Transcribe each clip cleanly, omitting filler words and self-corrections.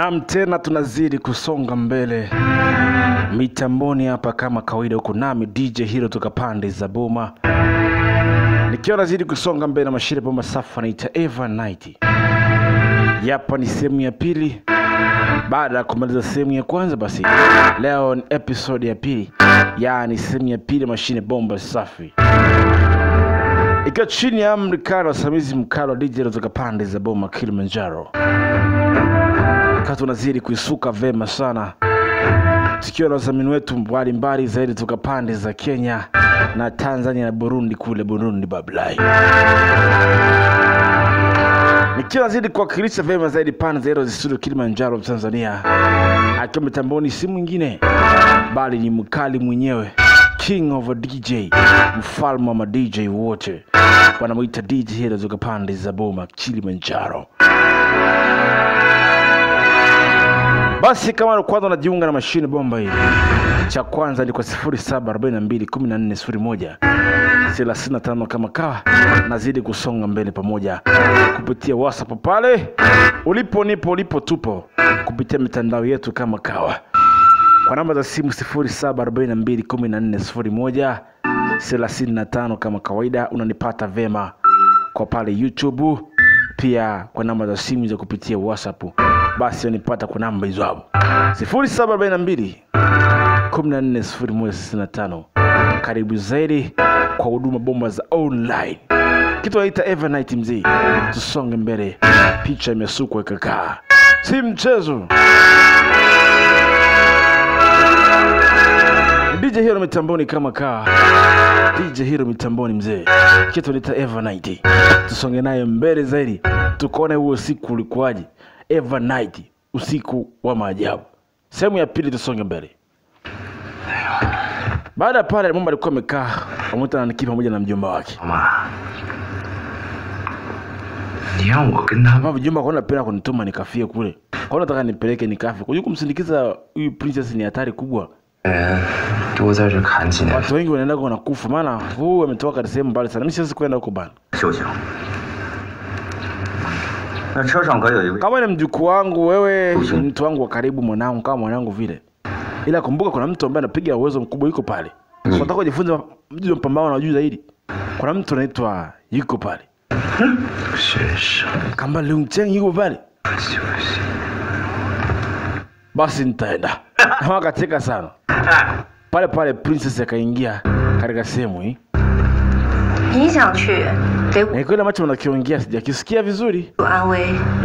Naam, tena tunazidi kusonga mbele mitamboni hapa kama kawaida, huko nami DJ Hero toka pande za Boma, nikiwa nazidi kusonga mbele na mashine bomba safa naita Eva Night. Yapa ni sehemu ya pili baada ya kumaliza sehemu ya kwanza. Basi leo ni episode ya pili, yani sehemu ya pili mashine bomba safi, ikiwa chini ya amrikano wa samizi mkalo DJ Hero toka pande za Boma Kilimanjaro. Tunazidi kuisuka vema sana, tukiwa na wazamini wetu mbalimbali zaidi toka pande za Kenya na Tanzania na Burundi, kule Burundi Bablai. Nikiwa nazidi kuwakilisha vema zaidi pande za Hero Studio Kilimanjaro Tanzania, akiwa mitamboni si mwingine bali ni mkali mwenyewe, King of DJ, mfalme wa DJ wote, wanamuita DJ Hero toka pande za Boma Kilimanjaro. Basi kama kwanza unajiunga na mashine bomba hii, cha kwanza ni kwa 0742140135 kama kawa, nazidi kusonga mbele pamoja kupitia WhatsApp pale ulipo tupo, kupitia mitandao yetu kama kawa kwa namba za simu 0742140135 kama kawaida. Unanipata vema kwa pale YouTube, pia kwa namba za simu za kupitia WhatsApp. Basi unanipata kwa namba hizo hapo 0742140165. Karibu zaidi kwa huduma bomba za online, kitu naita Eva Night mzee. Tusonge mbele, picha imesukwa ikakaa, si mchezo. DJ Hero mitamboni kama kaa, DJ Hero mitamboni mzee, kitu naita Eva Night. Tusonge naye mbele zaidi, tukaone huo siku ulikuwaje. Eva Night, usiku wa maajabu, sehemu ya pili. Tusonge mbele. Baada ya pale mama alikuwa amekaa pamoja na Nikipa pamoja na mjomba wake. Mama mjomba kaona pena kunituma nikafie kule, kaona nataka nipeleke nikafe kuliko kumsindikiza huyu princess, ni hatari kubwa. Watu wengi wanaenda kwa nakufa, maana huu ametoka sehemu mbali sana. Mimi siwezi kwenda huko bana. Kama ni mjukuu wangu wewe, ni mtu wangu wa karibu, mwanangu kama mwanangu vile. Ila kumbuka kuna mtu ambaye anapiga uwezo mkubwa yuko pale. Unataka kujifunza mjue mpambano na juu zaidi. Kuna mtu anaitwa yuko pale. Kamba Lungcheng yuko pale. Basi nitaenda. Wakacheka sana. Pale princess akaingia katika sehemu hii. Na kile macho unakiongea sijakisikia vizuri.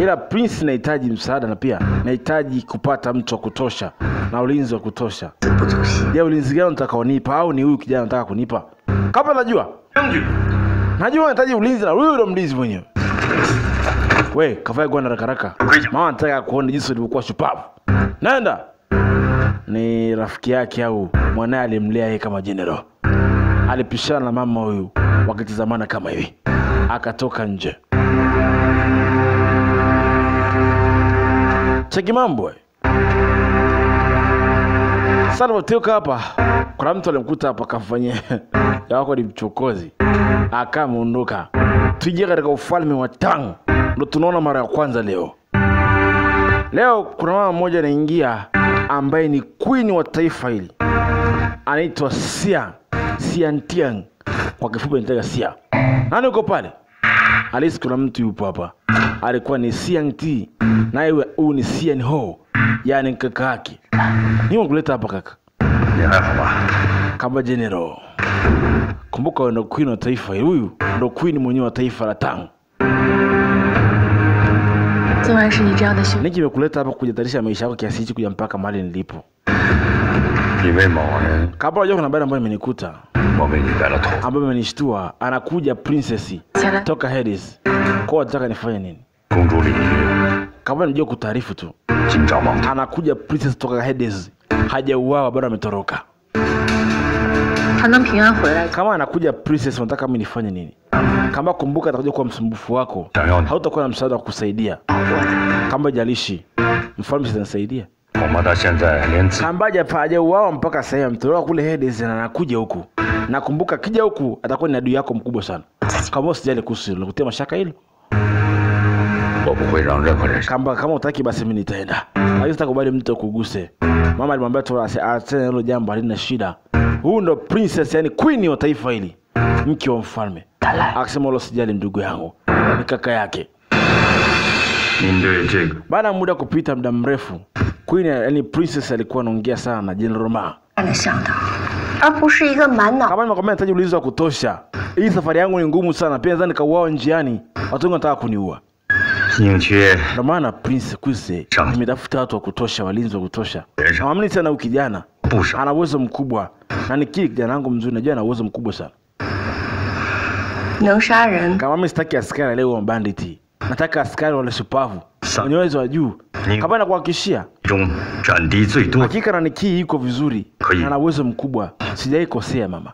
Ila prince nahitaji msaada, na pia nahitaji kupata mtu wa kutosha na ulinzi wa kutosha. Je, ulinzi gani utakaonipa, au ni huyu kijana nataka kunipa? Kama najua nahitaji ulinzi na huyu ndo mlinzi mwenyewe. We, kafaya kwa haraka. Mama nataka kuona jinsi ulivyokuwa shupavu. Nenda. Ni rafiki yake au mwanae alimlea yeye kama general. Alipishana na mama huyu wakitazamana kama hivi, akatoka nje. Cheki mambo. Sana watoka hapa, kuna mtu alimkuta hapa kafanya yako ni mchokozi, akamuondoka. Tuje katika ufalme wa Tang, ndo tunaona mara ya kwanza leo. Kuna mama mmoja anaingia ambaye ni queen wa taifa hili, anaitwa Xian Tiang, kwa kifupi nitaga Xia. Nani uko pale? Alisi kuna mtu yupo hapa, alikuwa ni Xian Ti, naye huyu ni Xian Ho, yani kaka yake. Ni mkuleta hapa kaka. Kama general. Kumbuka ndo queen wa taifa hili, huyu ndo queen mwenyewe wa taifa la Tang. Niki nimekuleta hapa kujitarisha maisha yako kiasi hichi kuja mpaka mahali nilipo. Kabla unajua kuna habari ambayo imenikuta, ambayo imenishtua. Anakuja princess toka Hades. Kwa nataka nifanye nini? Kabla nijue kutaarifu tu, anakuja princess toka Hades, hajauawa bado ametoroka. Kama anakuja princess, unataka mimi nifanye nini? Kama kumbuka atakuja kuwa msumbufu wako, hautakuwa na msaada wa kukusaidia. Kama jalishi mfalme sitasaidia. Kamba hajauawa mpaka sasa, mtoroka kule Hades na anakuja huku. Na kumbuka kija huku atakuwa ni adui yako mkubwa sana. Kama usijali kuhusu hilo, kutia mashaka hilo. 我不会让任何人。 kama utaki basi mimi nitaenda. Lakini sitakubali mtu kuguse. Mama alimwambia tu achane hilo jambo halina shida. Huyu ndo princess, yani queen wa taifa hili. Mke wa mfalme. Akasema wala usijali ndugu yangu. Ni kaka yake. Baada ya muda kupita muda mrefu, queen yani princess alikuwa anaongea sana na General Ma. Kama nimekwambia nahitaji ulinzi wa kutosha. Hii safari yangu ni ngumu sana. Pia nadhani nikauawa njiani. Watu wengi wanataka kuniua. Ndio maana Prince Kuse nimetafuta watu wa kutosha, walinzi wa kutosha. Naamini sana huyu kijana ana uwezo mkubwa. Na ni kijana wangu mzuri, najua ana uwezo mkubwa sana. Kama mimi sitaki askari leo wa banditi. Nataka askari wale shupavu. Wenye uwezo wa juu. Kama nakuhakikishia hakika na Nikii yuko vizuri. Na ana uwezo mkubwa. Sijai kosea mama.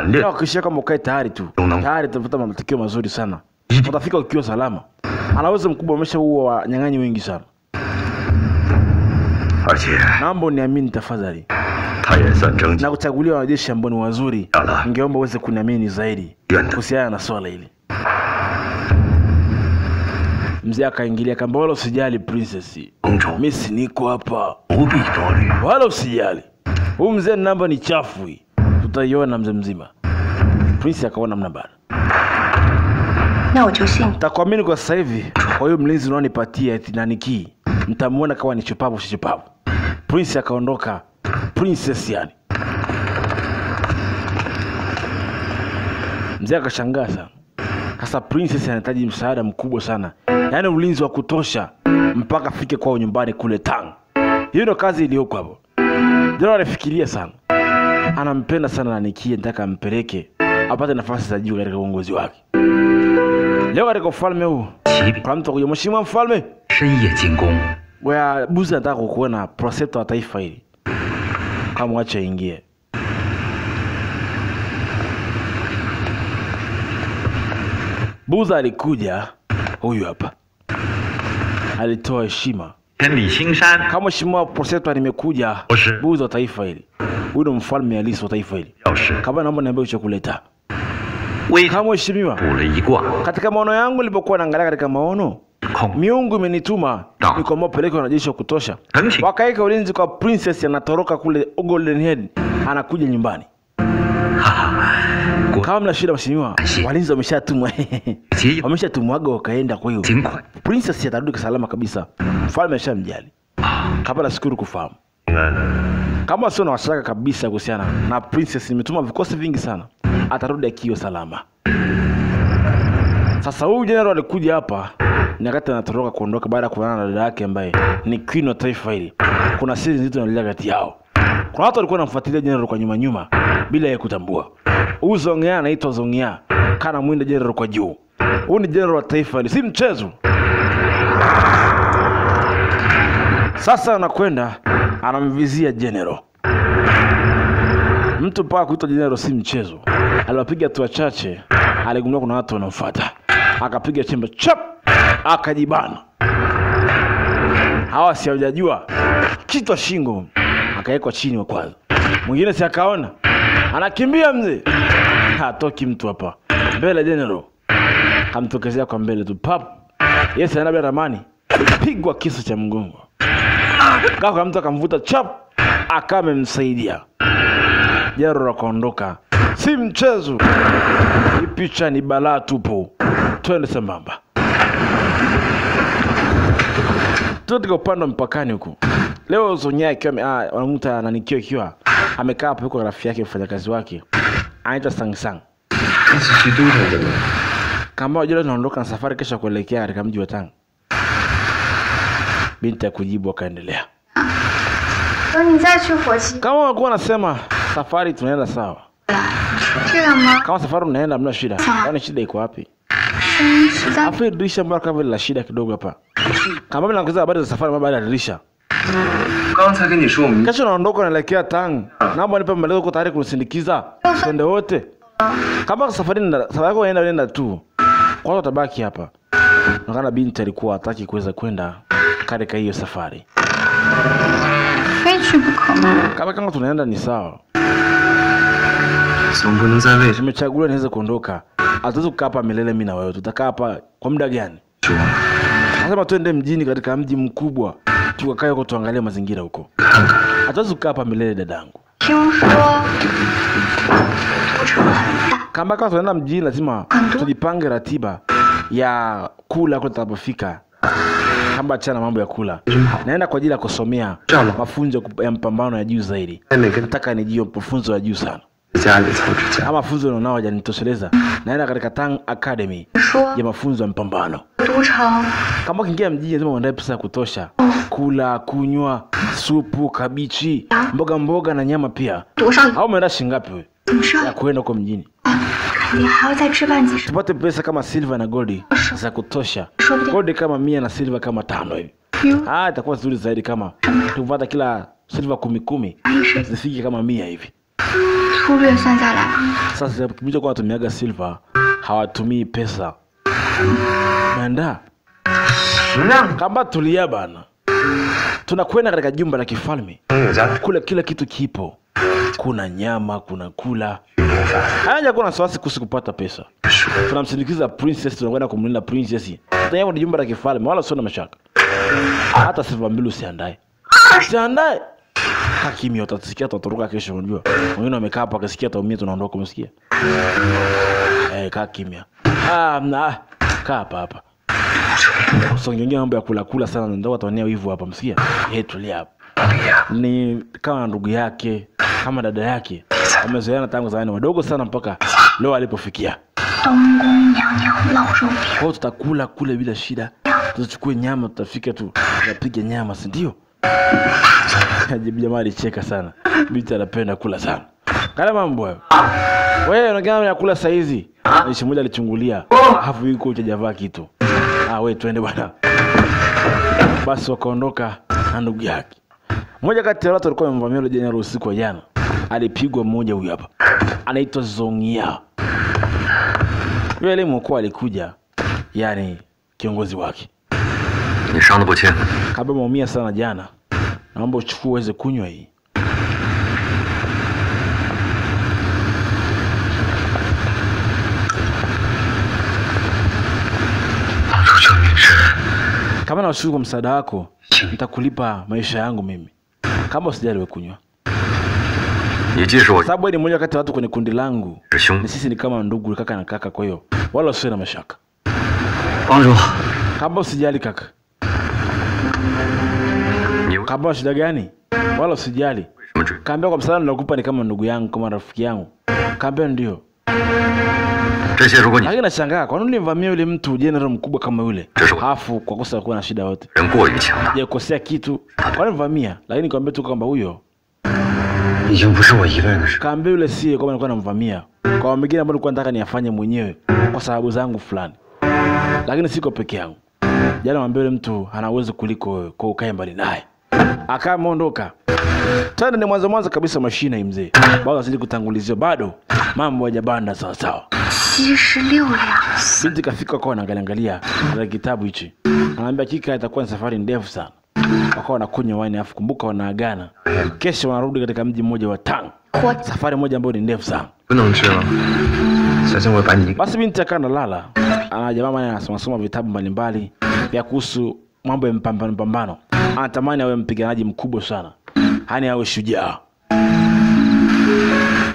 Nakuhakikishia kama ukae tayari tu. Tayari tutafuta matukio mazuri sana. Utafika ukiwa salama. Ana uwezo mkubwa, ameshaua wanyang'anyi wengi sana. Naomba uniamini tafadhali. Na kuchagulia wanajeshi ambao ni wazuri. Ningeomba uweze kuniamini zaidi kuhusiana na swala hili. Mzee akaingilia kamba, wala usijali princess. Mimi si niko hapa. Wala usijali. Huyu mzee namba ni chafu hii. Tutaiona mzee mzima. Prince akaona mna bana. Takuamini kwa sasa hivi. Kwa hiyo mlinzi unaonipatia eti na Nikii, mtamuona kama ni chupavu si chupavu. Prince akaondoka. Princess yani. Mzee akashangaa sana. Sasa princess anahitaji msaada mkubwa sana. Yaani ulinzi wa kutosha mpaka afike kwao nyumbani kule Tang. Hiyo ndio kazi iliyoko hapo. Ndio anafikiria sana. Anampenda sana na Nikii, nataka ampeleke apate nafasi za juu katika uongozi wake. Leo katika ufalme huu, kwa mtu kuja mheshimiwa mfalme, wewe Buza anataka kukuona protector wa taifa hili. Kama acha ingie. Buza alikuja, huyu hapa. Alitoa heshima. Kama mheshimiwa protector nimekuja, Buza wa taifa hili. Huyu ndo mfalme halisi wa taifa hili. Kama naomba niambie uchakuleta. Kama mheshimiwa, katika maono yangu nilipokuwa naangalia katika maono, miungu imenituma nikomao peleke wanajeshi wa kutosha. Wakaeka ulinzi kwa princess anatoroka kule Golden Head, anakuja nyumbani. Kama mna shida mheshimiwa, walinzi wameshatumwa. Wameshatumwaga wakaenda, kwa hiyo princess atarudi salama kabisa. Mfalme ashamjali. Kama nashukuru kufahamu. Kama sio na washaka kabisa kuhusiana na princess, nimetuma vikosi vingi sana. Atarudi akiwa salama. Sasa huyu general alikuja hapa nyakati anatoroka kuondoka baada ya kuonana na dada yake ambaye ni queen wa taifa hili. Kuna siri nzito inaendelea kati yao. Kuna watu walikuwa wanamfuatilia general kwa nyuma bila yeye kutambua. Huyu Zongya anaitwa Zongya, kana mwinda general kwa juu. Huyu ni general wa taifa hili, si mchezo. Sasa anakwenda anamvizia general. Mtu paka kuitwa general si mchezo. Aliwapiga tu wachache, aligundua kuna watu wanamfuata. Akapiga chembe chap, akajibana. Hawa si hawajajua kichwa shingo, akawekwa chini wa kwanza. Mwingine si akaona, anakimbia mzee. Hatoki mtu hapa. Mbele general. Kamtokezea kwa mbele tu pap. Yes, anaenda ramani. Pigwa kisu cha mgongo. Kaka mtu akamvuta chap, akamemsaidia. General akaondoka. Si mchezo. Hii picha ni balaa tupo. Twende sambamba. Tutika upande mpakani huku. Leo Zongya ikiwa wanamuta na Nikii ikiwa amekaa hapo kwa rafiki yake mfanyakazi wake. Anaitwa Sang. Kama wajua tunaondoka na safari kesho kuelekea katika mji wa Tang. Binti akujibu akaendelea. Kama walikuwa nasema safari tunaenda sawa. Kama safari unaenda mna shida. Kwani shida iko wapi? Afi dirisha mbona kama la shida kidogo hapa. Kama mimi nakuuliza habari za safari baada ya dirisha. Kesho naondoka naelekea Tang. Naomba nipe maelezo kwa tayari kunisindikiza. Twende wote. Kama safari yako inaenda tu. Kwa utabaki hapa. Nakana binti alikuwa hataki kuweza kwenda katika hiyo safari. Kama tunaenda ni sawa. Nimechaguliwa niweze kuondoka. Hatuwezi kukaa hapa milele mimi na wewe. Tutakaa hapa kwa muda gani? Nasema twende mjini katika mji mkubwa. Tukakae huko tuangalie mazingira huko. Hatuwezi kukaa hapa milele dadangu. Kama tunaenda mjini lazima tujipange ratiba ya kula kwa tutapofika. Kamba achana mambo ya kula. Naenda kwa ajili ya kusomea mafunzo ya mpambano ya juu zaidi. Nataka nijue mafunzo ya juu sana. Ama mafunzo nionao hajanitosheleza. Naenda katika Tang Academy ya mafunzo ya mpambano. Kama ukiingia mjini lazima uandae pesa ya kutosha. Kula, kunywa, supu, kabichi, mboga na nyama pia. Au umeenda shilingi ngapi wewe? Ya kwenda kwa mjini. Tupate pesa kama silver na gold za kutosha. Gold kama 100 na silver kama 5 hivi. Itakuwa nzuri zaidi kama tupata kila silver 10 zifike kama 100 hivi. Sasa kibija kwa watumiaga silver hawatumii pesa. Nanda kamba tulia bana. Tunakwenda katika jumba la kifalme. Kula kila kitu kipo. Kuna nyama, kuna kula. Haja kuna wasiwasi kuhusu kupata pesa. Tunamsindikiza princess, tunakwenda kumlinda princess. Tayari ni jumba la kifalme wala sio na mashaka. Hata silver mbili usiandae. Usiandae. Hakimi utasikia tutatoruka kesho unajua. Wengine wamekaa hapa akasikia taumia tunaondoka umesikia. Kaa kimya. Kaa hapa. Usongengea mambo ya kula sana ndio wataonea wivu hapa msikia. Tulia hapa. Ni kama ndugu yake, kama dada yake. Wamezoeana tangu zamani wadogo sana mpaka leo alipofikia. Kwa tutakula kule bila shida. Tutachukua nyama tutafika tu. Tunapiga nyama si ndio? Jamaa alicheka sana. Binti anapenda kula sana. Kala mambo hayo. Wewe unaona ya kula saa hizi. Nishi mmoja alichungulia. Hafu yuko hajavaa kitu. Wewe twende bwana. Basi wakaondoka na ndugu yake. Mmoja kati ya watu walikuwa wamevamia ile jana usiku wa jana. Alipigwa mmoja huyu hapa. Anaitwa Zongia. Yule mkuu alikuja. Yani kiongozi wake. Ni shangwe boche. Kaba umeumia sana jana. Naomba uchukue uweze kunywa hii. Kama na ushukuru kwa msaada wako, nitakulipa maisha yangu mimi. Kama usijali wewe kunywa. Sababu ni mmoja kati ya watu kwenye kundi langu. Ni sisi ni kama ndugu kaka na kaka kwa hiyo. Wala usiwe na mashaka. Kama usijali kaka. Kama shida gani? Wala usijali. Kaambia kwa msaada nakupa ni kama ndugu yangu, kama rafiki yangu. Kaambia ndio. Lakini nashangaa kwa nini nilimvamia yule mtu general mkubwa kama yule? Hafu kwa kosa kuwa na shida yote. Je, kosea kitu? Kwa nini nilimvamia? Lakini nikamwambia tu kwamba huyo kaambia yule si kama nilikuwa namvamia. Kwa mwingine ambao nilikuwa nataka niyafanye mwenyewe kwa sababu zangu fulani. Lakini siko peke yangu. Jana mwambie yule mtu ana uwezo kuliko wewe, kwa ukae mbali naye. Akaondoka. Tena ni mwanzo kabisa mashina hii mzee. Bado asije kutangulizia bado mambo hajabanda sawa sawa. 76两. Binti kafika kwa anaangalia na kitabu hichi. Anaambia kika itakuwa ni safari ndefu sana. Wakawa wanakunywa wine afu kumbuka wanaagana. Kesho wanarudi katika mji mmoja wa Tang. Safari moja ambayo ni ndefu sana. Basi binti akawa analala. Jamaa mwana anasoma vitabu mbalimbali vya kuhusu mambo ya mpambano. Anatamani awe mpiganaji mkubwa sana. Hani awe shujaa.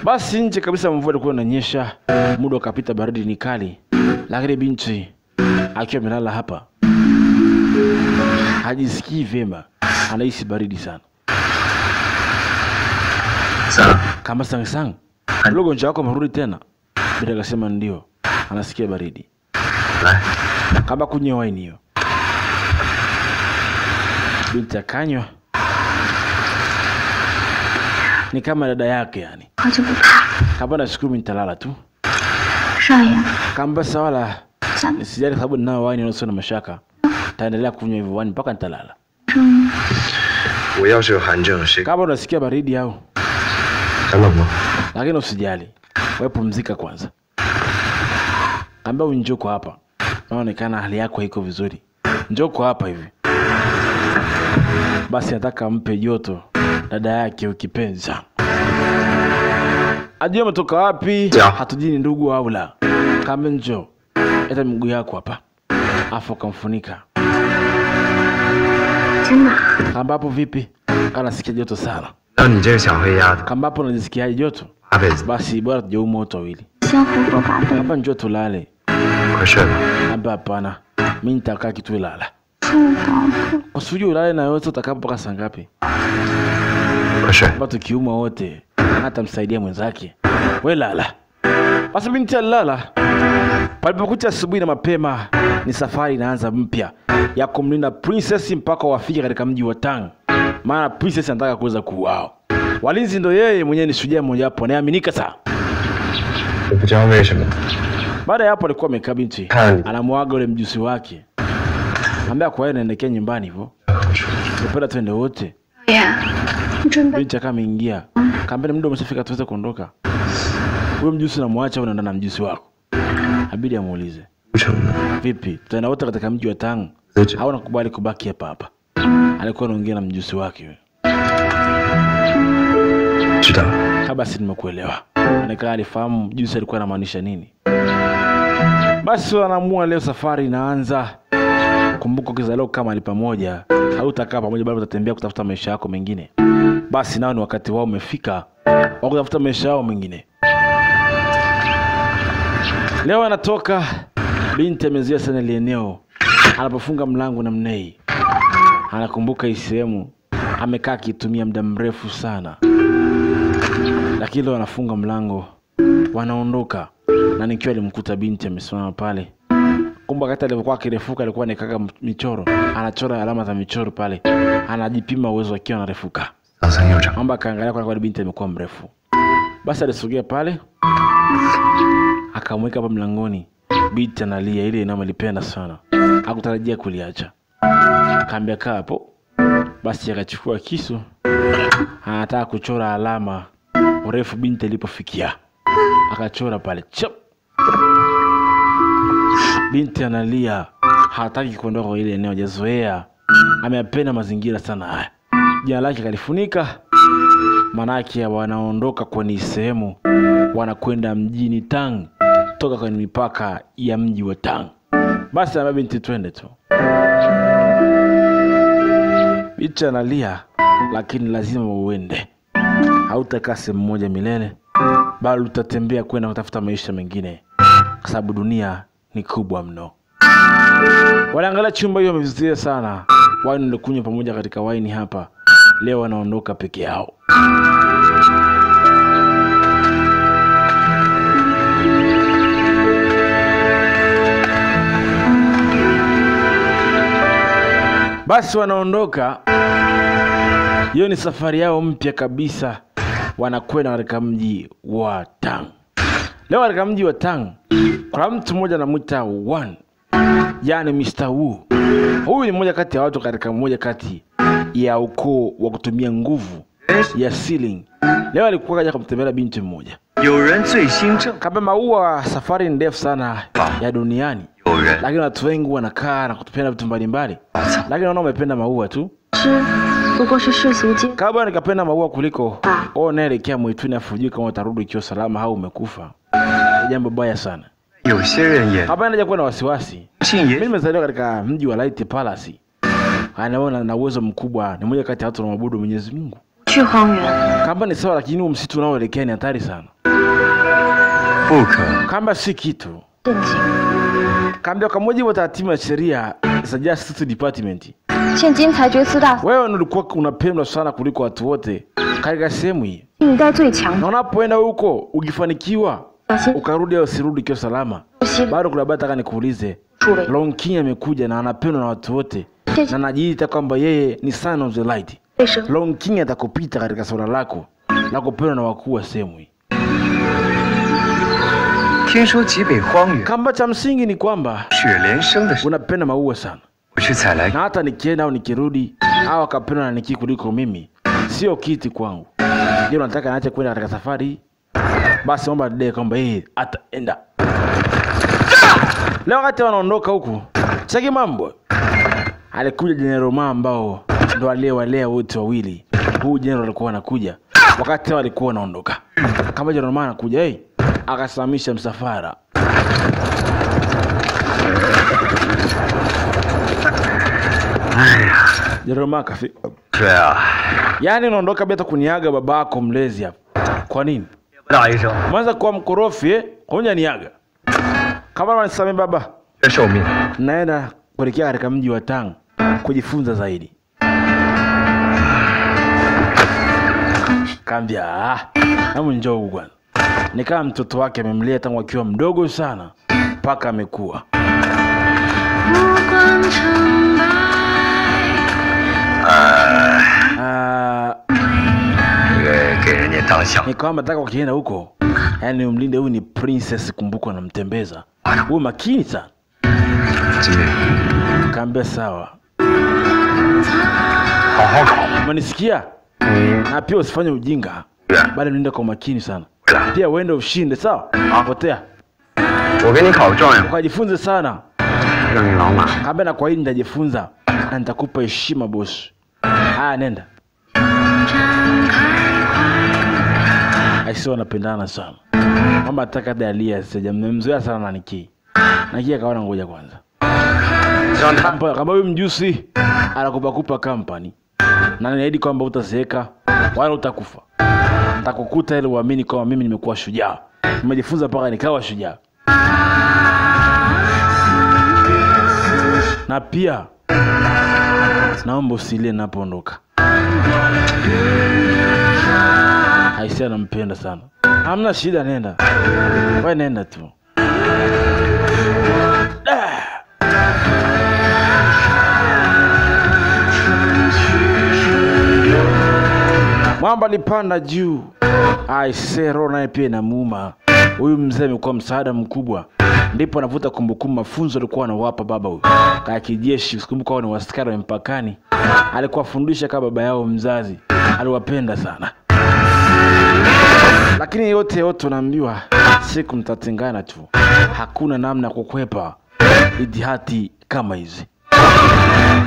Basi nje kabisa mvua ilikuwa inanyesha, muda ukapita baridi ni kali. Lakini binti akiwa amelala hapa hajisikii vyema, anahisi baridi sana. Sana. Kama sang. Logo nje yako marudi tena. Bila akasema ndio, anasikia baridi. Kama kunywa wine hiyo. Binti akanywa. Ni kama dada yake yani. Kama nashukuru nitalala tu. Kamba sawala. Nisijali sababu ninao wine na na mashaka. Taendelea kunywa hivyo wine mpaka nitalala. Kama unasikia baridi au? Lakini usijali. Wewe pumzika kwanza. Kamba unjoko hapa. Naonekana hali yako haiko vizuri. Njoko hapa hivi. Basi nataka mpe joto dada yake ukipenzi. Ajue umetoka wapi? Hatujini ndugu au la. Kama njoo. Eta mguu yako hapa. afu akamfunika. 真的。 Ambapo vipi? Anasikia joto sana. 那你这个小黑丫头， Ambapo unajisikiaje joto? 八辈子 Basi bora tujauma wote wawili. 先活过8辈子。 Hapa njoo tulale. 快睡吧。 Hapa hapana. Mimi nitakaa kitu ilala. 睡吧。 Usije ulale na yote utakapo mpaka saa ngapi? 快睡。 Hapa tukiuma wote hata msaidia mwenzake. Wewe lala. Basi binti alala. Palipokucha asubuhi na mapema ni safari inaanza mpya ya kumlinda princess mpaka wafike katika mji wa Tang. Maana princess anataka kuweza kuuao. Walinzi ndo yeye mwenyewe ni shujaa mmoja hapo anayeaminika sana. 我不知道为什么， Baada ya hapo alikuwa amekaa binti. Kali. Anamwaga ule mjusi wake. Ambia kwa yeye anaelekea nyumbani hivyo. Tupenda twende wote. 导演，你准备 Binti kama ameingia. Kaambia muda umeshafika tuweze kuondoka. Wewe mjusi unamwacha unaenda na mjusi wako. Abidi amuulize. 不成呢？ Vipi? Tutaenda wote katika mji wa Tang. 自己 Au nakubali kubaki hapa hapa? Alikuwa anaongea na mjusi wake yule. 知道。 Basi nimekuelewa. Anakaa alifahamu mjusi alikuwa anamaanisha nini. Basi wanaamua leo safari inaanza. Kumbuka ukizaliwa kama ali pamoja, hautakaa pamoja bali utatembea kutafuta maisha yako mengine. Basi nao ni wakati wao umefika wa kutafuta maisha yao mengine. Leo anatoka binti amezuia sana ile eneo. Anapofunga mlango na mnei. Anakumbuka hii sehemu amekaa akitumia muda mrefu sana. Lakini leo anafunga mlango. Wanaondoka. Na nikiwa alimkuta binti amesimama pale. Kumbuka wakati alipokuwa akirefuka alikuwa anakaka michoro. Anachora alama za michoro pale. Anajipima uwezo akiwa anarefuka. 早餐又长， Amba kaangalia kwa binti amekuwa mrefu. Basi alisogea pale. Akamweka hapa mlangoni. Binti analia, ile eneo alipenda sana. Hakutarajia kuliacha. Kaambia kaa hapo. Basi akachukua kisu. Anataka kuchora alama urefu binti alipofikia. Akachora pale. Chop. Binti analia. Hataki kuondoka kwa ile eneo, hajazoea. Ameyapenda mazingira sana haya. Jina lake kalifunika. Manake wanaondoka kwenye sehemu wanakwenda mjini Tang, toka kwenye mipaka ya mji wa Tang. Basi na binti twende tu. Binti analia, lakini lazima uende. Hautakaa sehemu moja milele, bali utatembea kwenda kutafuta maisha mengine, kwa sababu dunia ni kubwa mno. Wanaangalia chumba hiyo wamevizitia sana. Wine ndio kunywa pamoja katika wine hapa. Leo wanaondoka peke yao. Basi wanaondoka. Hiyo ni safari yao mpya kabisa. Wanakwenda katika mji wa Tang. Leo katika mji wa Tang kuna mtu mmoja anamuita Wan, yani Mr. Wu. Huyu ni mmoja kati ya watu katika mmoja kati ya ukoo wa kutumia nguvu ya ceiling. Leo alikuwa kaja kumtembelea binti mmoja. 有人最新政， Kama maua safari ndefu sana ya duniani. 有人 Lakini watu wengi wanakaa na kutupenda vitu mbalimbali. Lakini naona umependa maua tu. 不过是世俗界。 Kabla nikapenda maua kuliko unaelekea mwituni afu hujui kama utarudi ukiwa salama au umekufa. Ni jambo baya sana. 有些人也 Hapa inaja kuwa na wasiwasi. 信 Mimi 也 nimezaliwa katika mji wa Light Palace. Anaona na uwezo mkubwa, ni mmoja kati ya watu wanaoabudu Mwenyezi Mungu. 去荒原， Kamba ni sawa, lakini msitu unaoelekea ni hatari sana. 不可 Kamba si kitu. 震惊。 Kamba kwa mujibu wa taratibu ya sheria za Justice Department. 现今裁决4大 Wewe ulikuwa unapendwa sana kuliko watu wote katika sehemu hii. 你带最强 Na unapoenda huko ukifanikiwa 小心 ukarudi au usirudi kwa salama. 不息 Bado kuna bata taka nikuulize. 诸位， Long King amekuja na anapendwa na watu wote. 这 Na anajiita kwamba yeye ni son of the light. 为什么？ Long King atakupita katika swala lako la kupendwa na wakuu wa sehemu hii. 听说极北荒原 Kamba cha msingi ni kwamba 雪莲生的时候， unapenda maua sana. 我去采来 Na hata nikienda au nikirudi au akapendwa na Niki kuliko mimi, sio kiti kwangu. Ndio nataka naache kwenda katika safari. Basi omba dede kwamba yeye ataenda. Leo wakati wanaondoka huku, cheki mambo. Alikuja General Ma ambao ndo walea wote wawili. Huyu General alikuwa anakuja wakati walikuwa wanaondoka. Kama General Ma anakuja, akasimamisha msafara. Jeroma kafika. 是啊， Yaani unaondoka bila kuniaga babako mlezi hapa. Kwa nini? 大医生， Mwanza kuwa mkorofi kunya niaga. Kama wanisamee baba. 这寿命 Naenda kuelekea katika mji wa Tang kujifunza zaidi. Kaambia, hebu njoo bwana. Ni kama mtoto wake amemlea tangu akiwa mdogo sana mpaka amekuwa. Ni kwamba nataka ukienda huko, yaani umlinde huyu ni princess kumbuka anamtembeza. Huyu makini sana. Kaambia sawa. Umenisikia? Na pia usifanye ujinga. Bali nenda kwa makini sana. Pia uende ushinde sawa? Potea. 我给你考个状元， Ukajifunze sana. 让你老马。 Kaambia na kwa hili nitajifunza na nitakupa heshima boss. Haya nenda. Aisee wanapendana sana. Mama ataka dalia sija mmemzoea sana na Niki. Niki akaona ngoja kwanza. Kama huyu mjusi anakupa company. Na niahidi kwamba utazeeka wala utakufa. Nitakukuta ili uamini kwamba mimi nimekuwa shujaa. Nimejifunza mpaka nikawa shujaa. Na pia naomba usilie napoondoka. Aisee anampenda sana. Hamna shida nenda. Wewe nenda tu. Mwamba alipanda juu. Aisee roho naye pia inamuuma. Huyu mzee amekuwa msaada mkubwa. Ndipo anavuta kumbukumbu mafunzo alikuwa anawapa baba huyu. Kaya kijeshi sikumbuka wao ni askari wa mpakani. Alikuwa fundisha kama baba yao mzazi. Aliwapenda sana. Lakini yote tunaambiwa siku mtatengana tu. Hakuna namna ya kukwepa idhihati kama hizi.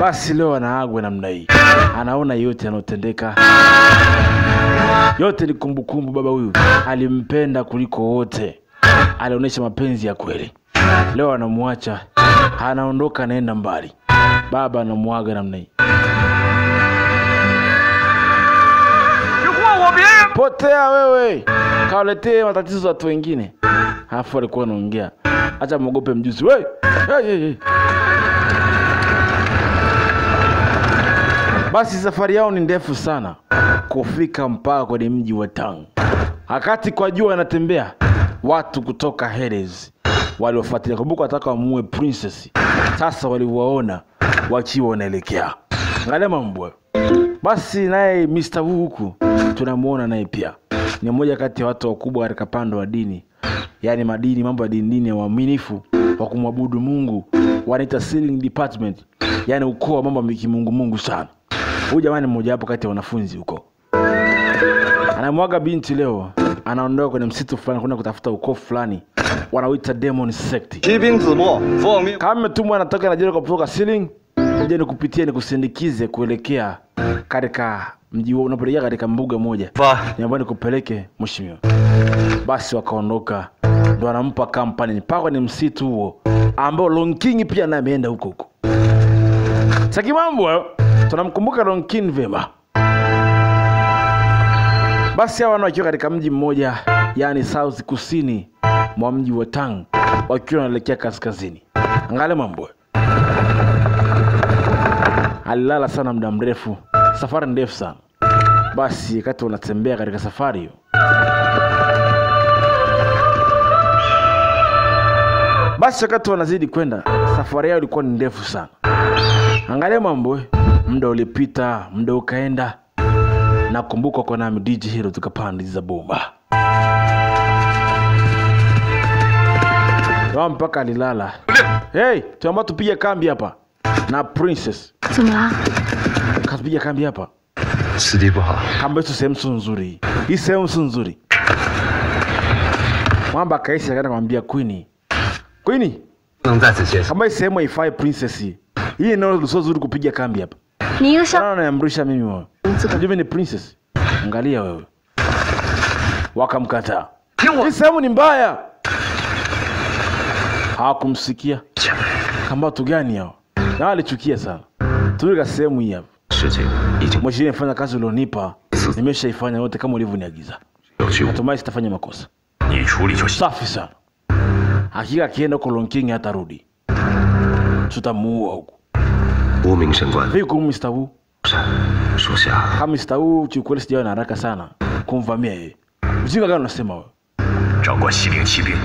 Basi leo anaagwa namna hii. Anaona yote yanotendeka. Yote ni kumbukumbu baba huyu. Alimpenda kuliko wote. Alionyesha mapenzi ya kweli. Leo anamwacha. Anaondoka anaenda mbali. Baba anamuaga namna hii. Potea wewe. Kawaletee matatizo watu wengine. Alafu alikuwa anaongea. Acha muogope mjusi. Wewe. Hey. Basi safari yao ni ndefu sana. Kufika mpaka kwenye mji wa Tang. Wakati kwa jua anatembea, watu kutoka Hades waliofuatilia kumbuka wataka wamuue princess. Sasa waliwaona wakiwa wanaelekea. Angalia mambo. Basi naye Mr. Wu huku tunamuona naye pia. Ni mmoja kati ya watu wakubwa katika pande wa dini. Yaani madini, mambo ya dini ya waaminifu wa kumwabudu Mungu. Wanaita Sealing Department. Yaani ukoo wa mambo ya kimungu sana. Huyu jamani mmoja hapo kati ya wanafunzi huko. Anamwaga binti leo. Anaondoka kwenye msitu fulani kwenda kutafuta ukoo fulani. Wanaoita Demon Sect. Kama mtumwa anatoka na jero kutoka Sealing, je ni kupitia ni kusindikize kuelekea katika mji unapoelekea katika mbuga moja. Niambia nikupeleke mheshimiwa. Basi wakaondoka. Ndio anampa company mpaka ni msitu huo ambao Long King pia naye ameenda huko. Saki mambo tunamkumbuka Long King vema. Basi hawa wanaokiwa katika mji mmoja, yani south kusini mwa mji wa Tang, wakiwa wanaelekea kaskazini. Angalia mambo. Alilala sana muda mrefu, safari ndefu sana. Basi wakati wanatembea katika safari hiyo, basi wakati wanazidi kwenda, safari yao ilikuwa ni ndefu sana. Angalia mambo, muda ulipita, muda ukaenda. Nakumbuka kwa nami DJ Hero tukapanda za bomba. Wao mpaka alilala. Hey, tuamba tupige kambi hapa na princess. 怎么了？ Katupiga kambi hapa. 时地不好， Kambi yetu sehemu si nzuri. Hii sehemu si nzuri. Mwamba kaisi akaenda kumwambia Queen. 不能在此歇息。 Kama hii sehemu haifai princess. Hii eneo sio nzuri kupiga kambi hapa. 你一个小 Sana naamrisha mimi wewe. Unajua ni princess. Angalia wewe. Wakamkataa. Hii sehemu ni mbaya. Hawakumsikia. Kama watu gani hao? Na alichukia sana. Tulika sehemu hii hapa. 事情已经 Mwisho nifanya kazi ulionipa, nimeshaifanya yote kama ulivyoniagiza. 有去无 Natumai sitafanya makosa. 你处理就行。 Safi sana. Hakika akienda kwa Long King hatarudi. Tutamuua huko. 无名神官 Vipi Mr. Wu? 属下 Kama Mr. Wu kiukweli sijawa na haraka sana kumvamia yeye. Ujinga gani unasema wewe? 掌管西陵骑兵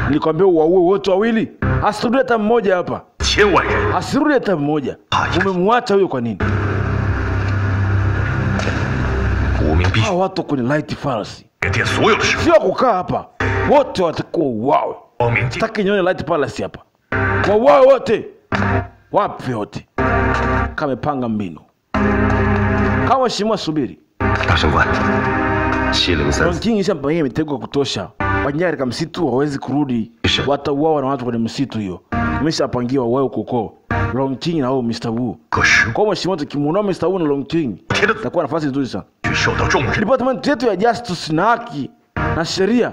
Nilikwambia uwaue wote wawili. Asirudi hata mmoja hapa. 1000万人， Asirudi hata mmoja. Umemwacha huyo kwa nini? 无名必须 Hao watu kwenye Light Palace. 决定所有的事。 Sio kukaa hapa. Wote watakuwa uwawe. 光明进 Sitaki nione Light Palace hapa. Wauawe wote. Wapi wote? Kamepanga mbinu. Kama Mheshimiwa subiri. 大神官，西陵三 Long King ishampangia mitego ya kutosha. Wanyama katika msitu hawezi kurudi. Watauawa na watu kwenye msitu hiyo. Imeshapangiwa wao kuko. Long King na wao Mr. Wu. 可是 Kwa Mheshimiwa tukimuona Mr. Wu na Long King, 天的 itakuwa nafasi nzuri sana. 去受到重视。 Department yetu ya Justice na haki na sheria.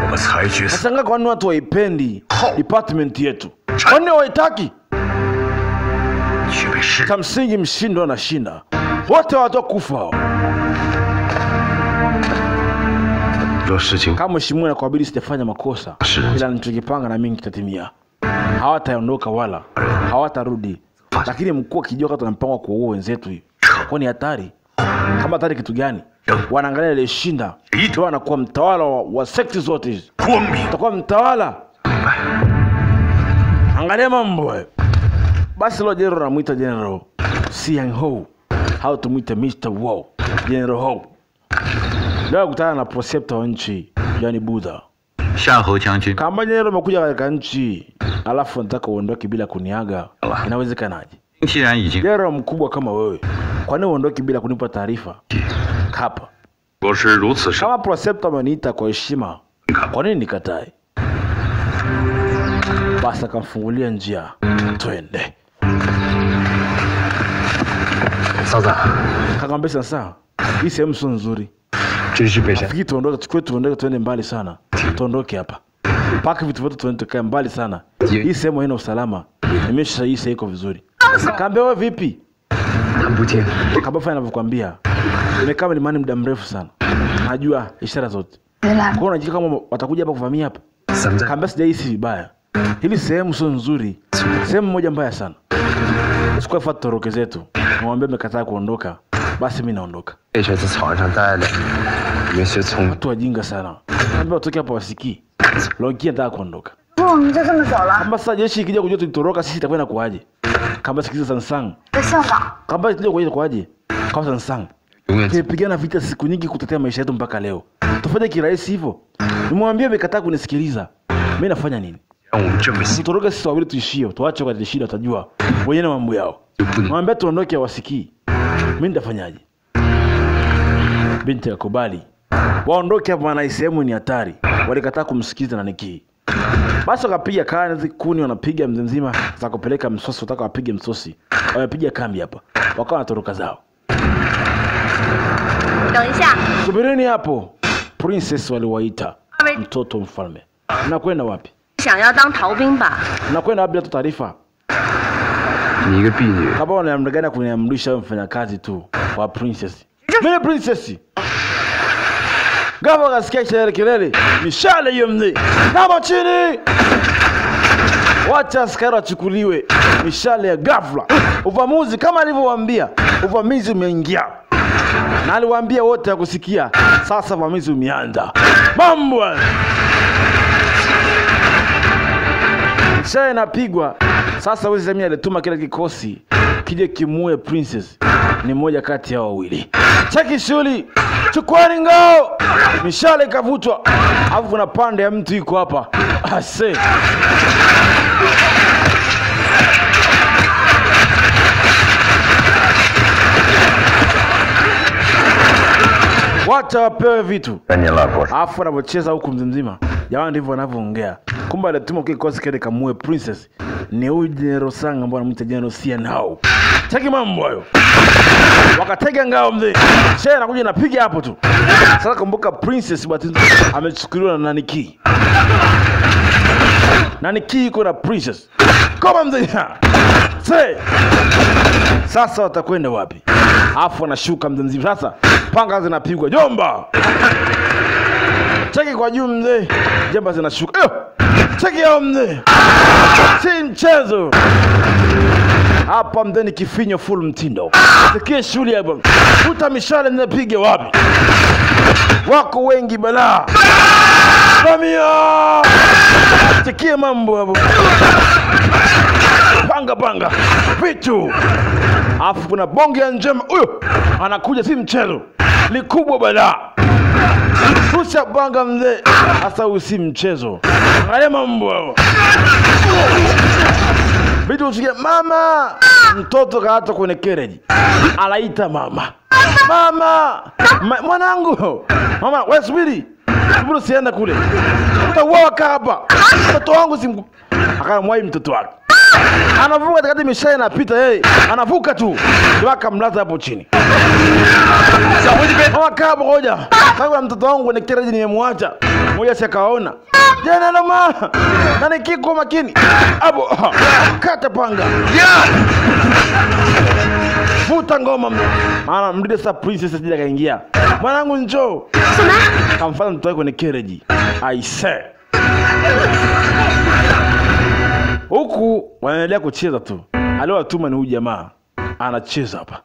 我们裁决死 Nashangaa kwa nini watu waipendi department yetu. Kwa nini waitaki? 却被世人 Kamsingi mshindo anashinda. Wote watakufa. 若事情 Kama Mheshimiwa nakuabidi sitafanya makosa. Ila nilichokipanga na mimi kitatimia. Hawataondoka wala hawatarudi. Lakini mkuu akijua kama tunampango kuua wenzetu hiyo. Kwani hatari? Kama hatari kitu gani? Wanaangalia ile shinda. Ndio anakuwa mtawala wa sekti zote hizo. 光明 Atakuwa mtawala. Angalia mambo hayo. Basi lo General anamuita General Xiang Ho. How to muita Mr. Wu. General Ho. Leo kutana na preceptor wa nchi, yani Buddha. 夏侯将军 Kama General umekuja katika nchi, alafu nataka uondoke bila kuniaga. Inawezekanaje? 既然已经 General mkubwa kama wewe, kwa nini uondoke bila kunipa taarifa? Hapa. 若是如此时， Kama preceptor ameniita kwa heshima, kwa nini nikatae? Basi akamfungulia njia. Twende. 嫂子， Kakamwambia sasa, hii sehemu sio nzuri. 这是北山， Fikiri tuondoke tuende mbali sana. Tuondoke hapa. Paka vitu vyote tuende tukae mbali sana. Hii sehemu haina usalama. Nimesha hii sehemu iko vizuri. Kaambia wewe vipi? 他不听， Kabla fanya ninavyokuambia. Nimekaa milimani muda mrefu sana. Najua ishara zote. 回来 Kwa unajua kama watakuja hapa kuvamia hapa. 咱们在 Kaambia sijahisi vibaya. Hili sehemu sio nzuri. Sehemu moja mbaya sana. Chukua fuata toroke zetu. Mwambie umekataa kuondoka. Basi mimi naondoka. 这些在草原上待了，有些聪明， Watu wajinga sana. Mwambie watoke hapa wasikii. Long King anataka kuondoka. 不，你就这么走了？ Kama sasa jeshi ikija kujua tulitoroka sisi itakuwa inakuaje? Kama sikiza Sansang. 在向导， Kama ikija kujua itakuaje? Kama Sansang. 永远 Tumepigana vita siku nyingi kutetea maisha yetu mpaka leo. Tufanye kirahisi hivyo. Nimwambie amekataa kunisikiliza. Mimi nafanya nini? 让我们这么辛 Tutoroke sisi wawili tuishie. Tuache kwa shida watajua. Wenyewe na mambo yao. 就不能 Mwambie tuondoke wasikii. Mimi nitafanyaje? Binti akubali. Waondoke hapa maana sehemu ni hatari. Walikataa kumsikiliza na Nikii. Basi wakapiga kazi kuni wanapiga mzima za kupeleka msosi wataka wapige msosi. Wamepiga kambi hapa. Wakawa wanatoroka zao. 等一下， Subirini hapo. Princess waliwaita. 二位 Mtoto mfalme. Nakwenda wapi? 想要当逃兵吧？ Nakwenda wapi bila taarifa? 你一个婢女， Kama wanamdanganya kuniamrisha mfanyakazi tu wa princess. Mimi princess. Gava kasikia kelele. Mishale hiyo mzee. Kama chini. Wacha askari wachukuliwe. Mishale ya ghafla. Uvamizi kama alivyowaambia. Uvamizi umeingia. Na aliwaambia wote kusikia. Sasa uvamizi umeanza. Mambo. Mishale inapigwa. Sasa wezi Samia alituma kile kikosi kije kimue princess. Ni mmoja kati ya wawili. Cheki shuli. Chukwani ngao. Mishale ikavutwa. Alafu kuna pande ya mtu iko hapa. Ase. Wacha wapewe vitu. 赶紧拉过来。 Alafu anapocheza huku mzima. Jamani ndivyo wanavyoongea. Kumbe alituma kikosi kile kamue princess. Ni huyu General Sang ambaye anamuita General Xian Hao. Cheki mambo hayo. Wakatega ngao mzee. Shehe anakuja napiga hapo tu. Sasa kumbuka princess but amechukuliwa na Nikii. na nikiko na Princess. Koma mzee. Sasa watakwenda wapi? Afu anashuka mzee mzima. Sasa panga zinapigwa. Jomba. Cheki kwa juu mzee. Jomba zinashuka. Cheki yao mzee. Si mchezo. Hapa mzee ni kifinyo full mtindo. Sikia shule hapa. Futa mishale mnapiga wapi? Wako wengi balaa. Famia. Chekia mambo hapo. Panga vitu. Afu kuna bonge ya njema. Huyo anakuja si mchezo. Ni kubwa balaa. Rusha panga mzee. Sasa usi mchezo. Angalia mambo hapo. Vitu usikia mama. Mtoto kaata kwenye kereji. Anaita mama. Mama. Mwanangu. Mama, wewe subiri. Subiri sienda kule. Utawaka hapa. Mtoto wangu si akamwai mtoto wake. Anavuka katikati mishale inapita yeye. Anavuka tu. Ndio akamlaza hapo chini. Mama kaa moja. Sasa mtoto wangu kwenye kereji nimemwacha. Moja si akaona. Jana mama. Na nikiko makini. Abo kata panga. Vuta ngoma. Maana mdide sa Princess sija kaingia. Mwanangu njoo. Kamfanya mtoto kwenye kereji. I say. Huku wanaendelea kucheza tu. Aliowatuma ni huyu jamaa. Anacheza hapa.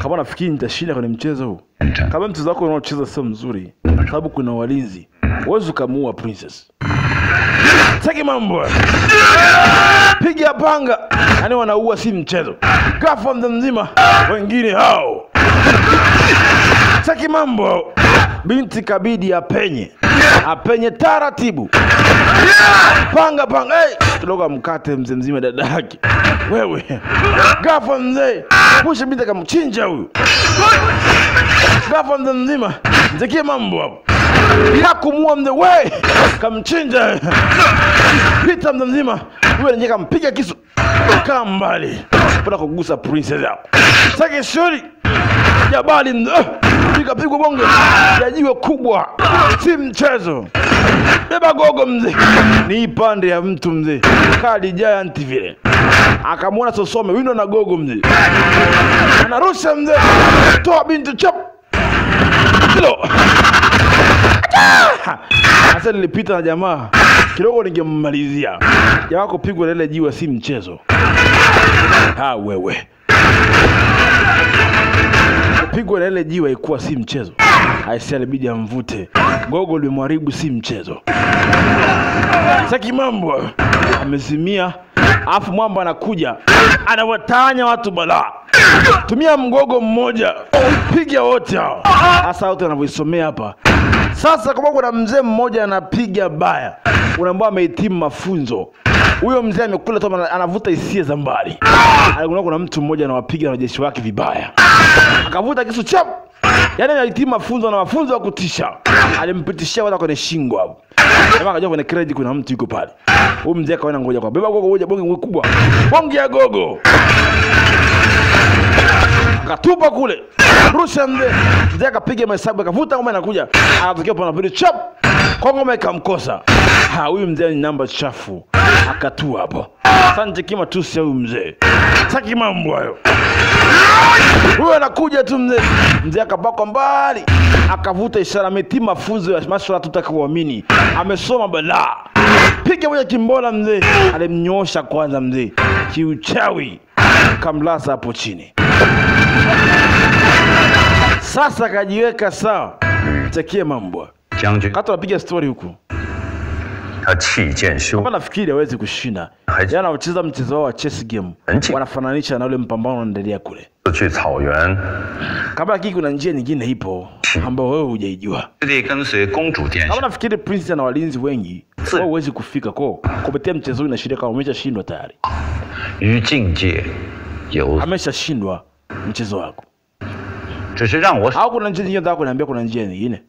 Kama nafikiri nitashinda kwenye mchezo huu. Kama mchezo wako unaocheza sio mzuri, sababu kuna walinzi. Uwezo kumuua Princess. Saki mambo. Piga panga. Yaani wanaua si mchezo. Kafa mzima wengine hao. Saki mambo. Binti kabidi apenye taratibu. Panga. Tuloga mkate mzee mzima dada yake. Wewe. Gafa mzee. Pusha binti kamchinja huyu. Gafa mzee mzima. Mzekie mambo hapo. Hakumuua mzee wewe. Kamchinja. Pita mzee mzima. Wewe nje kampiga kisu. Kaa mbali. Bila kugusa Princess hapo. Sasa shuri. Jabali mzee. Pigwa bonge. Yajiwe kubwa. Si mchezo. Beba gogo mzee. Ni ipande ya mtu mzee. Kadi giant vile. Akamwona Sosome windo na gogo mzee. Anarusha mzee. Toa binti chap. Kilo. Sasa nilipita na jamaa. Kidogo ningemmalizia. Jamaa kupigwa na ile jiwe si mchezo. Wewe. Kupigwa na ile jiwe ilikuwa si mchezo. Aisha ilibidi amvute. Gogo limharibu si mchezo. Saki mambo. Amezimia. Afu mwamba anakuja. Anawatanya watu balaa. Tumia mgogo mmoja. Piga wote hao. Sasa wote wanavyoisomea hapa. Sasa kama kuna mzee mmoja anapiga baya, unaambia amehitimu mafunzo. Huyo mzee amekula tu anavuta hisia za mbali. Alikuwa kuna mtu mmoja anawapiga wanajeshi wake vibaya. Akavuta kisu chap. Yaani alihitimu mafunzo na mafunzo ya kutisha. Alimpitishia wala kwenye shingo hapo. Kama akajua kwenye credit kuna mtu yuko pale. Huyo mzee akaona ngoja kwa beba gogo moja bonge kubwa. Bonge ya gogo. Akatupa kule. Rusha mzee akapiga mahesabu akavuta ngoma inakuja. Anatokea pana pili chap. Kwa ngoma ikamkosa. Huyu mzee ni namba chafu. Akatua hapo. Asante kima tusi huyu mzee. Saki mambo hayo. Huyu anakuja tu mzee. Mzee akabakwa mbali. Akavuta ishara ametima mafunzo ya masuala tutakaoamini. Amesoma balaa. Piga moja kimbola mzee. Alimnyosha kwanza mzee. Kiuchawi. Kamlaza hapo chini. Sasa kajiweka sawa. Chekie mambo. Kata wapiga story huku. Kama nafikiri hawezi kushinda. Jana wacheza mchezo wao wa chess game. Wanafananisha na ule mpambano unaendelea kule. Kabla kuna njia nyingine ipo ambayo wewe hujaijua. Kama nafikiri Prince ana walinzi wengi, wewe huwezi kufika kwa kupitia mchezo na shida kama umeshashindwa tayari. Ameshashindwa mchezo wako. Au kuna njia nyingine nataka kuniambia kuna njia nyingine?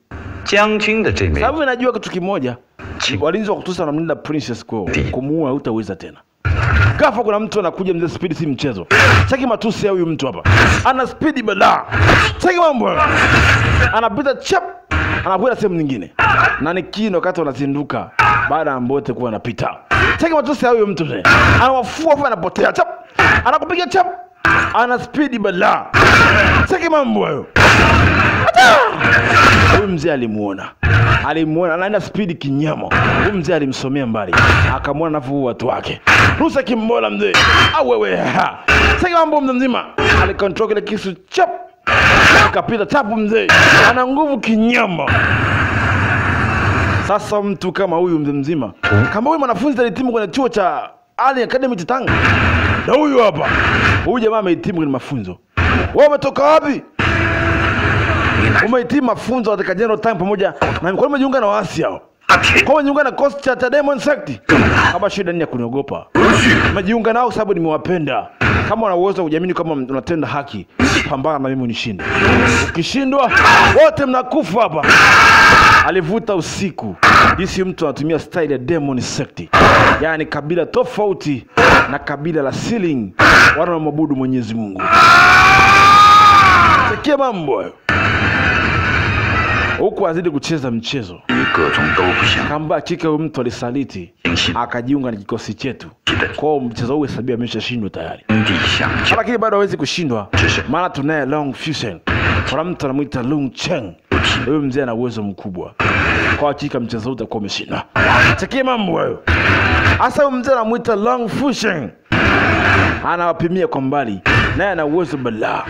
Sababu najua kitu kimoja. Walinzi wa kutusa na mlinda Princess kwa kumuua hutaweza tena. Kafa kuna mtu anakuja mzee speed si mchezo. Cheki matusi ya huyu mtu hapa. Ana speed bala. Cheki mambo. Anapita chap. Anakwenda sehemu nyingine. Na nikino wakati wanazinduka. baada ya Mbote kuwa anapita. Cheki matusi ya huyo mtu mzee. Anawafua kwa anapotea chap. Anakupiga chap. Ana speed bala. Cheki mambo hayo. Huyu mzee alimuona. Anaenda speed kinyama. Huyu mzee alimsomea mbali. Akamwona nafu watu wake. Rusa kimbola mzee. Wewe. Cheki mambo mzima. Alikontrol kile kisu chap. Akapita tapu mzee. Ana nguvu kinyama. Sasa mtu kama huyu mzima, kama huyu mwanafunzi alihitimu kwenye chuo cha Ali Academy Tanga. Na huyu hapa. Huyu jamaa amehitimu kwenye mafunzo. Wewe umetoka wapi? Umehitimu mafunzo katika General Time pamoja na mkono umejiunga na waasi hao. Kwa umejiunga na course cha Diamond Sect. Kama shida ni ya kuniogopa. Umejiunga nao sababu nimewapenda. Kama una uwezo kujiamini kama unatenda haki, pambana na mimi unishinde. Ukishindwa, wote mnakufa hapa. Alivuta usiku. Jinsi mtu anatumia style ya Diamond Sect. Yaani kabila tofauti na kabila la Ceiling wanaomwabudu Mwenyezi Mungu. Sikia mambo hayo. Huku azidi kucheza mchezo. Kamba chika huyu mtu alisaliti akajiunga na kikosi chetu. Kwa mchezo huu hesabia ameshashindwa tayari. Lakini bado hawezi kushindwa. Maana tunaye Long Fusion. Kuna mtu anamuita Lung Cheng. Huyu mzee ana uwezo mkubwa. Kwa hakika mchezo huu utakuwa umeshinda. Sikia mambo hayo. Hasa huyu mzee anamuita Long Fusion. Anawapimia kwa mbali. Naye ana uwezo bala.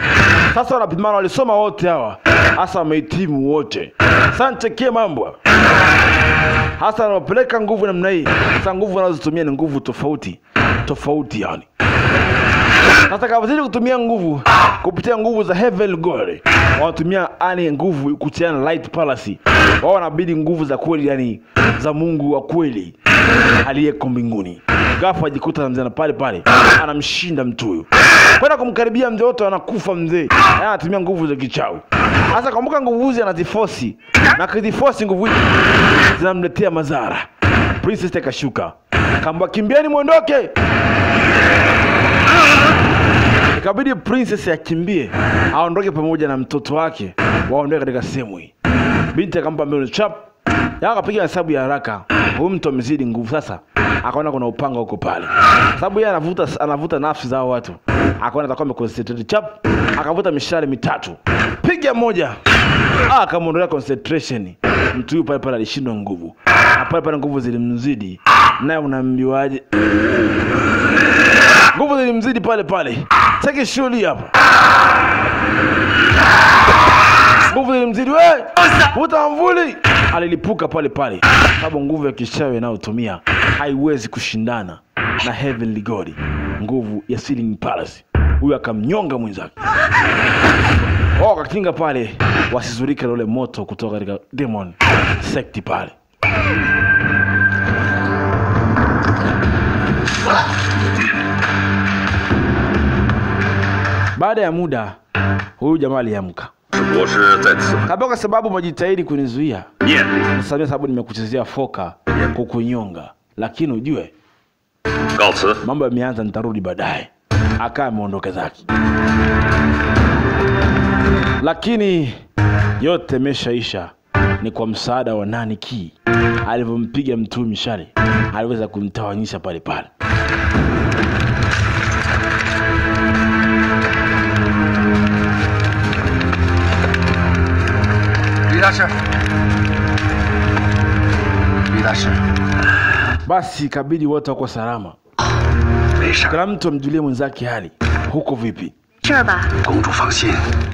Sasa wanapimana walisoma wote hawa. Hasa wamehitimu wote. Sasa chekie mambo. Hasa wanapeleka nguvu namna hii. Sasa nguvu wanazotumia ni nguvu tofauti. Tofauti yani. Sasa kama zile kutumia nguvu kupitia nguvu za Heaven God. Wanatumia nguvu kuhusiana na Light Palace. Wao wanabidi nguvu za kweli yani za Mungu wa kweli aliyeko mbinguni. Ghafla ajikuta mzee pale pale anamshinda mtu huyo. Kwenda kumkaribia mzee wote anakufa mzee. Anatumia nguvu za kichawi. Sasa kumbuka nguvu hizi anaziforce. Na kiziforce nguvu hizi zinamletea madhara. Princess akashuka. Kamba kimbieni muondoke. Ikabidi Princess akimbie aondoke pamoja na mtoto wake waondoke katika sehemu hii. Binti akampa mbele chap. Akapiga hesabu ya haraka. Huyu mtu amezidi nguvu sasa. Akaona kuna upanga huko pale. Sababu yeye anavuta nafsi za watu. Akaona atakuwa ameconcentrate chap. Akavuta mishale mitatu. Piga moja. Akamuondolea concentration. Mtu huyu pale pale alishindwa nguvu. Pale pale nguvu zilimzidi. Naye unaambiwaje? Nguvu zilimzidi pale pale. Cheki shuli hapa. Nguvu zilimzidi wewe. Vuta mvuli. Alilipuka pale pale. Sababu nguvu ya kishawi anayotumia haiwezi kushindana na Heavenly God. Nguvu ya Ceiling Palace. Huyu akamnyonga mwenzake. Akakinga pale wasizurike ule moto kutoka katika Diamond Sect pale. Baada ya muda huyu jamaa aliamka. Kwa sababu umejitahidi kunizuia. Nasamia sababu nimekuchezea foka kukunyonga. Lakini ujue mambo yameanza, nitarudi baadaye. Akaa ameondoka zake. Lakini yote meshaisha ni kwa msaada wa Nani Ki. Alivyompiga mtu mishale aliweza kumtawanyisha pale pale. Basi kabidi wote wako salama. Kila mtu amjulie mwenzake hali. Huko vipi?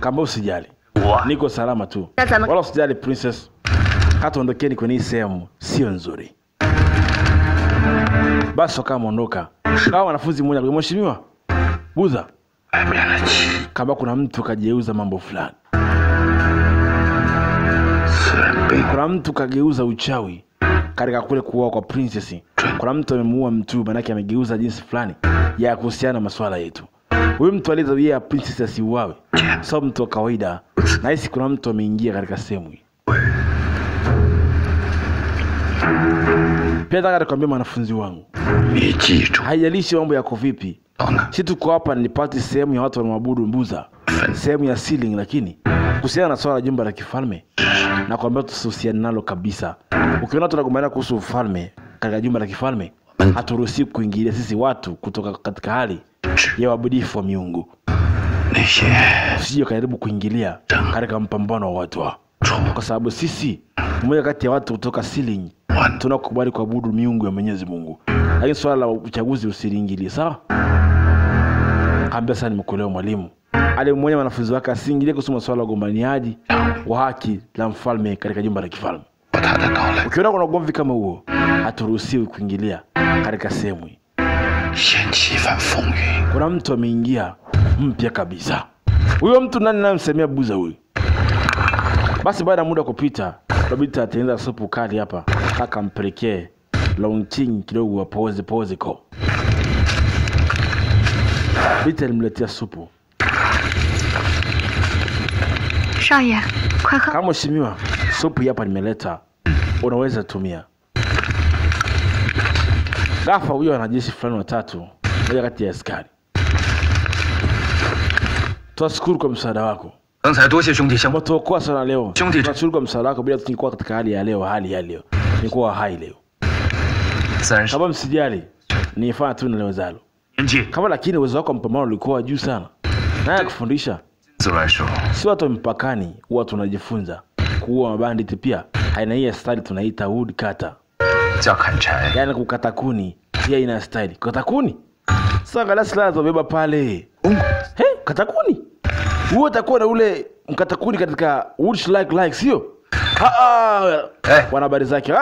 Kamba usijali. Niko salama tu. Wala usijali Princess. Hata ondokeni kwenye hii sehemu sio nzuri. Basi kama ondoka. Kama wanafunzi mmoja kwa mheshimiwa Buza. Kama kuna mtu kajeuza mambo fulani. Kuna mtu kageuza uchawi katika kule kuoa kwa Princess. Kuna mtu amemuua mtu manake amegeuza jinsi fulani ya kuhusiana na masuala yetu. Huyu mtu aliyezuia Princess asiuawe sio mtu wa kawaida. Na hisi kuna mtu ameingia katika sehemu hii. Pia nataka nikwambie wanafunzi wangu. Haijalishi mambo yako vipi. Sisi tuko hapa nilipata sehemu ya watu wanaabudu Mbuza. Sehemu ya Ceiling, lakini kuhusiana na swala la jumba la kifalme na kwambia tusihusiane nalo kabisa. Ukiona tunakubaliana kuhusu ufalme, katika jumba la kifalme haturuhusi kuingilia sisi watu kutoka katika hali ya uabudifu wa miungu. Usije karibu kuingilia katika mpambano wa watu hao, kwa sababu sisi mmoja kati ya watu kutoka Siling tunakubali kuabudu miungu ya Mwenyezi Mungu, lakini swala la uchaguzi usiliingilie, sawa? Kaambia sana nimekuelewa mwalimu. Alimwonya wanafunzi wake asiingilie kusoma swala la ugombaniaji wa haki la mfalme katika jumba la kifalme. Ukiona kuna ugomvi kama huo, haturuhusiwi kuingilia katika sehemu hii. Kuna mtu ameingia mpya kabisa. Huyo mtu nani namsemea Buza huyu? Basi baada ya muda kupita, Robita ataenda supu kali hapa, akampelekee Longqing kidogo wa pose ko. Robita alimletea supu. 少爷，快喝。 Kama mheshimiwa, supu hapa nimeleta. Unaweza tumia. Ghafla huyo wanajeshi fulani watatu, moja kati ya askari. Tunashukuru kwa msaada wako. 刚才多谢兄弟相帮。 Tuokoa sana leo. 兄弟， Tunashukuru kwa msaada wako, bila tungekuwa katika hali ya leo. Nilikuwa hai leo. 自然是 Kama msijali, nifanya tu nilewezalo. 年纪 Kama lakini uwezo wako mpambano ulikuwa juu sana. Naye kufundisha. 自来说， Si watu mpakani huwa tunajifunza kuua mabanditi pia. Aina hii ya style tunaita wood cutter. 叫砍柴。 Yaani kukata kuni pia ina style. Kukata kuni? Sasa angalia silaha zobeba pale. He, kata kuni? Huo utakuwa na ule mkata kuni katika wood like sio? Wana habari zake.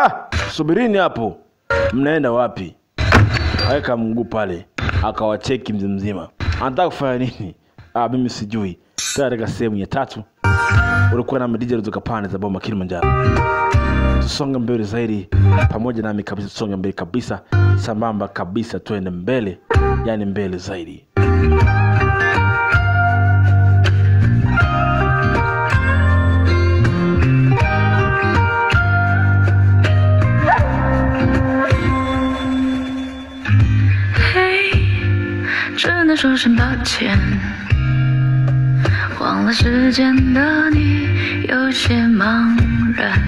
Subirini hapo. Mnaenda wapi? Aweka mguu pale. Akawacheki mzima. Anataka kufanya nini? Mimi sijui. Katika sehemu ya 3 ulikuwa na madija kutoka pande za Boma Kilimanjaro. Tusonge mbele zaidi pamoja nami kabisa, tusonge mbele kabisa, sambamba kabisa, tuende mbele, yani mbele zaidi. Hey, 只能说声抱歉，忘了时间的你有些茫然。